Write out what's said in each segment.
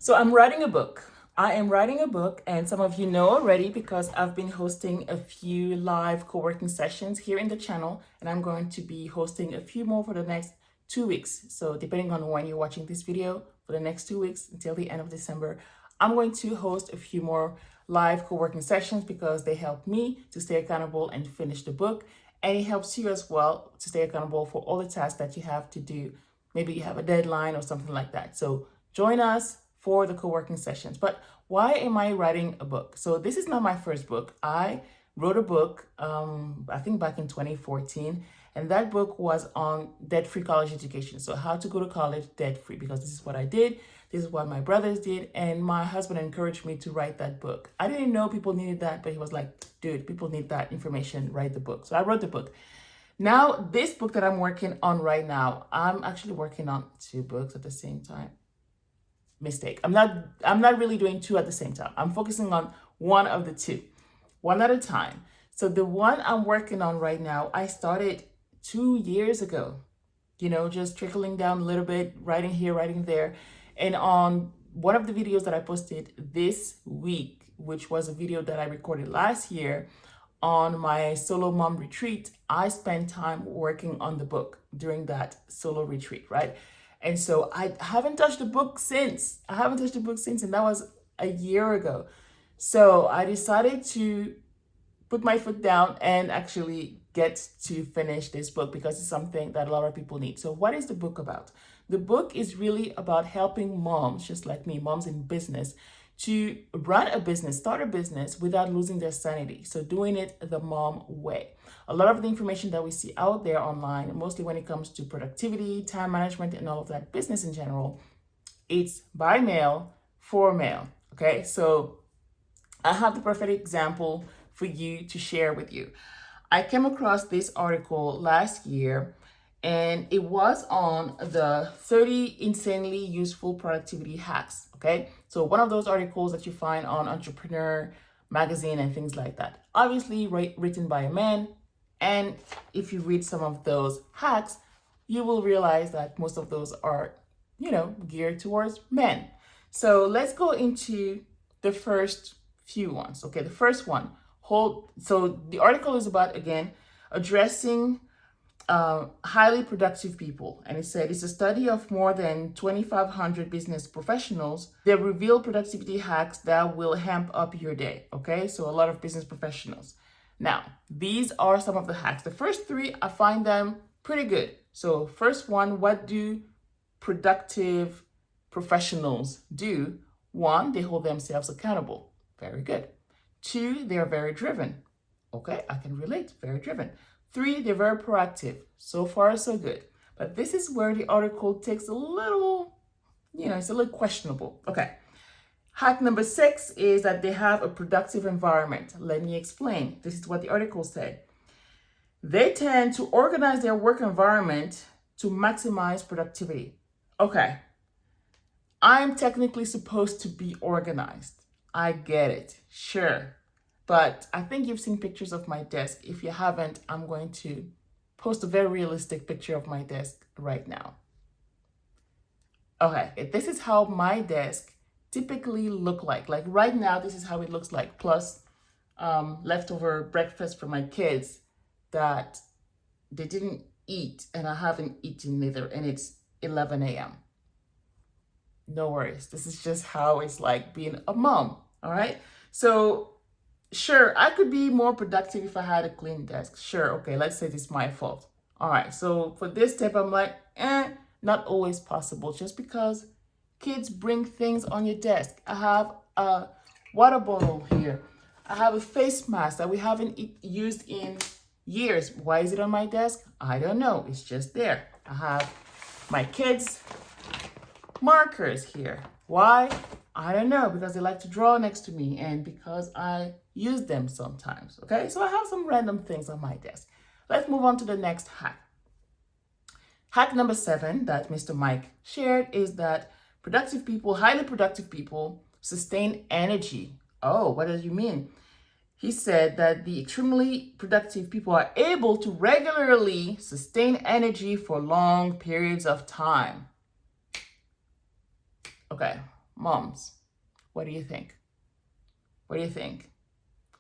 So I'm writing a book. I am writing a book, and some of you know already because I've been hosting a few live co-working sessions here in the channel, and I'm going to be hosting a few more for the next 2 weeks. So depending on when you're watching this video, for the next 2 weeks until the end of December, I'm going to host a few more live co-working sessions because they help me to stay accountable and finish the book. And it helps you as well to stay accountable for all the tasks that you have to do. Maybe you have a deadline or something like that. So join us for the co-working sessions. But why am I writing a book? So this is not my first book. I wrote a book, I think back in 2014, and that book was on debt-free college education. So how to go to college debt-free, because this is what I did, this is what my brothers did, and my husband encouraged me to write that book. I didn't know people needed that, but he was like, dude, people need that information, write the book. So I wrote the book. Now, this book that I'm working on right now, I'm actually working on 2 books at the same time. Mistake. I'm not really doing 2 at the same time. I'm focusing on one of the 2, one at a time. So the one I'm working on right now, I started 2 years ago, just trickling down a little bit, writing here, writing there. And on one of the videos that I posted this week, which was a video that I recorded last year on my solo mom retreat, I spent time working on the book during that solo retreat, right? And so I haven't touched the book since. And that was a year ago. So I decided to put my foot down and actually get to finish this book because it's something that a lot of people need. So what is the book about? The book is really about helping moms, just like me, moms in business, to run a business, start a business without losing their sanity. So doing it the mom way. A lot of the information that we see out there online, mostly when it comes to productivity, time management, and all of that, business in general, it's by mail for mail. Okay, so I have the perfect example for you to share with you. I came across this article last year, and it was on the 30 insanely useful productivity hacks. Okay, so one of those articles that you find on Entrepreneur magazine and things like that. Obviously, written by a man. And if you read some of those hacks, you will realize that most of those are, geared towards men. So let's go into the first few ones. Okay, the first one. So the article is about, again, addressing highly productive people. And it said it's a study of more than 2,500 business professionals. They reveal productivity hacks that will amp up your day. Okay, so a lot of business professionals. Now, these are some of the hacks. The first 3, I find them pretty good. So first one, what do productive professionals do? 1, they hold themselves accountable. Very good. 2, they are very driven. Okay, I can relate, very driven. 3, they're very proactive. So far, so good. But this is where the article takes a little, it's a little questionable. Okay. Hack number 6 is that they have a productive environment. Let me explain. This is what the article said. They tend to organize their work environment to maximize productivity. Okay. I'm technically supposed to be organized. I get it. Sure. But I think you've seen pictures of my desk. If you haven't, I'm going to post a very realistic picture of my desk right now. Okay, this is how my desk typically look like. Like right now, this is how it looks like, plus leftover breakfast for my kids that they didn't eat, and I haven't eaten either, and it's 11 a.m. No worries. This is just how it's like being a mom, all right? So sure, I could be more productive if I had a clean desk. Sure, okay, let's say it's my fault. All right, so for this step, I'm like, not always possible, just because kids bring things on your desk. I have a water bottle here. I have a face mask that we haven't used in years. Why is it on my desk? I don't know, it's just there. I have my kids' markers here. Why? I don't know, because they like to draw next to me and because I use them sometimes, okay? So I have some random things on my desk. Let's move on to the next hack. Hack number 7 that Mr. Mike shared is that productive people, highly productive people, sustain energy. Oh, what does you mean? He said that the extremely productive people are able to regularly sustain energy for long periods of time. Okay, Moms, what do you think? What do you think?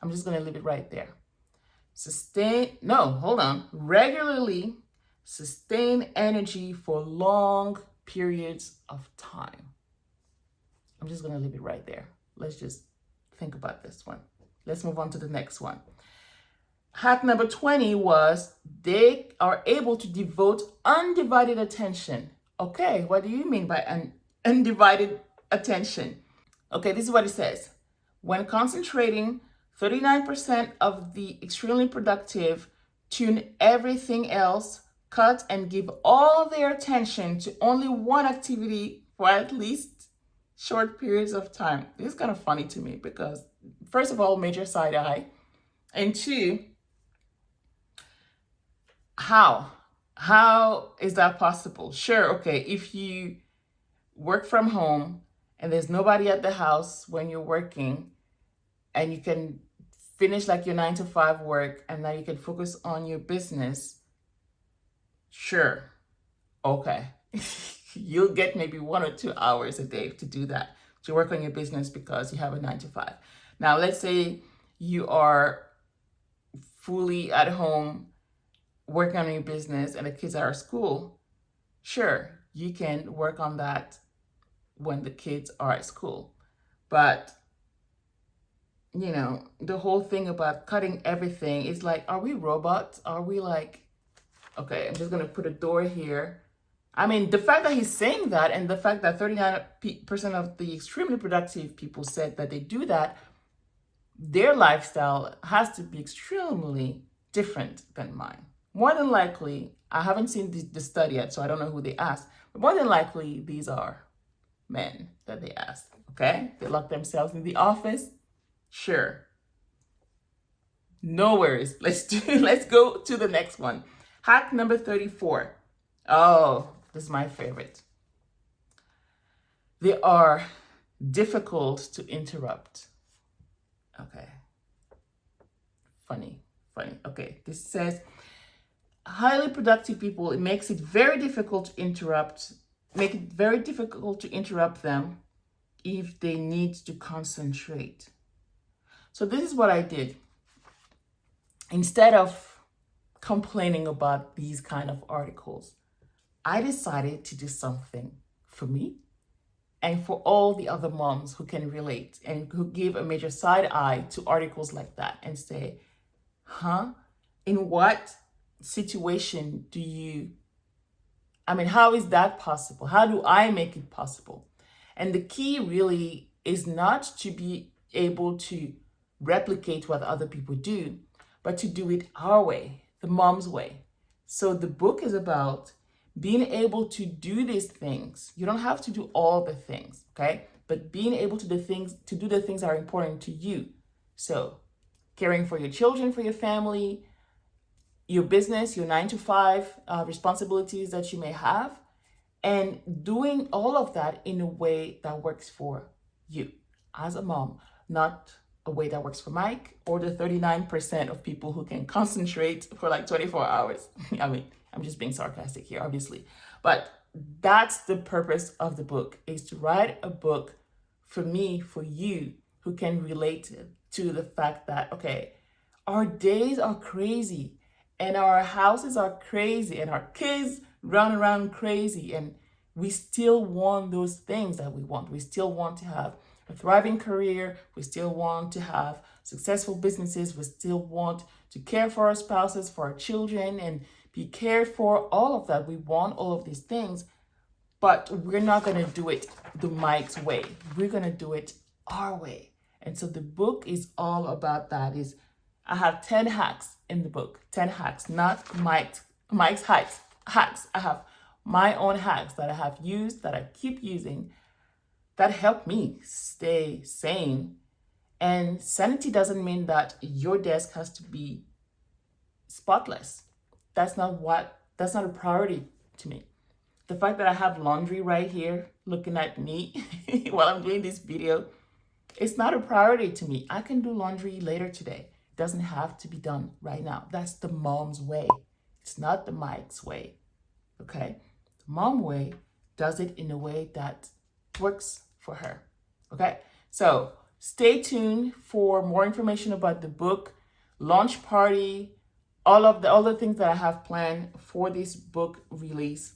I'm just going to leave it right there. Regularly sustain energy for long periods of time. I'm just going to leave it right there. Let's just think about this one. Let's move on to the next one. Hack number 20 was they are able to devote undivided attention. Okay, what do you mean by undivided attention? Okay, this is what it says. When concentrating, 39% of the extremely productive tune everything else, cut and give all their attention to only one activity for at least short periods of time. This is kind of funny to me because, first of all, major side eye, and two, how is that possible? Sure, okay, if you work from home and there's nobody at the house when you're working, and you can finish like your 9 to 5 work, and now you can focus on your business, sure, okay. You'll get maybe 1 or 2 hours a day to do that, to work on your business because you have a 9 to 5. Now, let's say you are fully at home working on your business and the kids are at school. Sure, you can work on that when the kids are at school. But, you know, the whole thing about cutting everything is like, are we robots? Are we like, okay, I'm just going to put a door here. I mean, the fact that he's saying that and the fact that 39% of the extremely productive people said that they do that, their lifestyle has to be extremely different than mine. More than likely, I haven't seen the study yet, so I don't know who they asked, but more than likely, these are men that they asked, okay? They lock themselves in the office. Sure. No worries. Let's go to the next one. Hack number 34. Oh, this is my favorite. They are difficult to interrupt. Okay. Funny. Okay, this says, highly productive people, it makes it very difficult to interrupt them if they need to concentrate. So this is what I did. Instead of complaining about these kind of articles, I decided to do something for me and for all the other moms who can relate and who give a major side eye to articles like that and say, in what situation how is that possible? How do I make it possible? And the key really is not to be able to replicate what other people do, but to do it our way, the mom's way. So the book is about being able to do these things. You don't have to do all the things, okay? But being able to do the things that are important to you. So caring for your children, for your family, your business, your 9 to 5 responsibilities that you may have, and doing all of that in a way that works for you as a mom, not a way that works for Mike or the 39% of people who can concentrate for like 24 hours. I mean, I'm just being sarcastic here, obviously. But that's the purpose of the book, is to write a book for me, for you, who can relate to the fact that, okay, our days are crazy and our houses are crazy and our kids run around crazy, and we still want those things that we want. We still want to have a thriving career. We still want to have successful businesses. We still want to care for our spouses, for our children, and be cared for, all of that. We want all of these things, but we're not going to do it the Mike's way. We're going to do it our way. And so the book is all about that. I have 10 hacks in the book, 10 hacks, not Mike's hacks. I have my own hacks that I have used, that I keep using, that help me stay sane. And sanity doesn't mean that your desk has to be spotless. That's not a priority to me. The fact that I have laundry right here looking at me while I'm doing this video, it's not a priority to me. I can do laundry later today. It doesn't have to be done right now. That's the mom's way. It's not the Mike's way. Okay? The mom way does it in a way that works for her. Okay, so stay tuned for more information about the book, launch party, all the things that I have planned for this book release.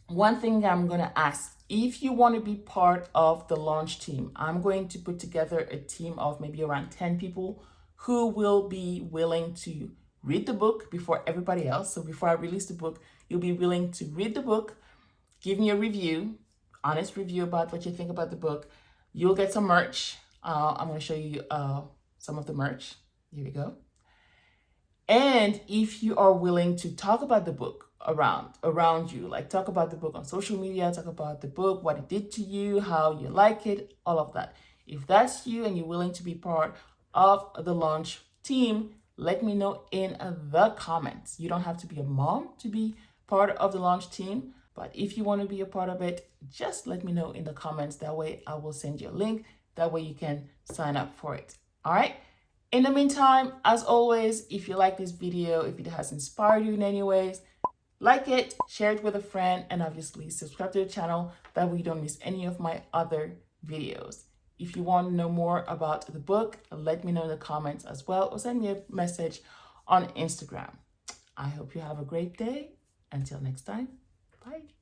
One thing I'm going to ask, if you want to be part of the launch team, I'm going to put together a team of maybe around 10 people who will be willing to read the book before everybody else. So before I release the book, you'll be willing to read the book, give me a review, honest review about what you think about the book. You'll get some merch. I'm going to show you some of the merch. Here we go. And if you are willing to talk about the book around you, like talk about the book on social media, talk about the book, what it did to you, how you like it, all of that. If that's you and you're willing to be part of the launch team, let me know in the comments. You don't have to be a mom to be part of the launch team, but if you want to be a part of it, just let me know in the comments. That way I will send you a link. That way you can sign up for it. All right. In the meantime, as always, if you like this video, if it has inspired you in any ways, like it, share it with a friend, and obviously subscribe to the channel. That way you don't miss any of my other videos. If you want to know more about the book, let me know in the comments as well, or send me a message on Instagram. I hope you have a great day. Until next time, bye.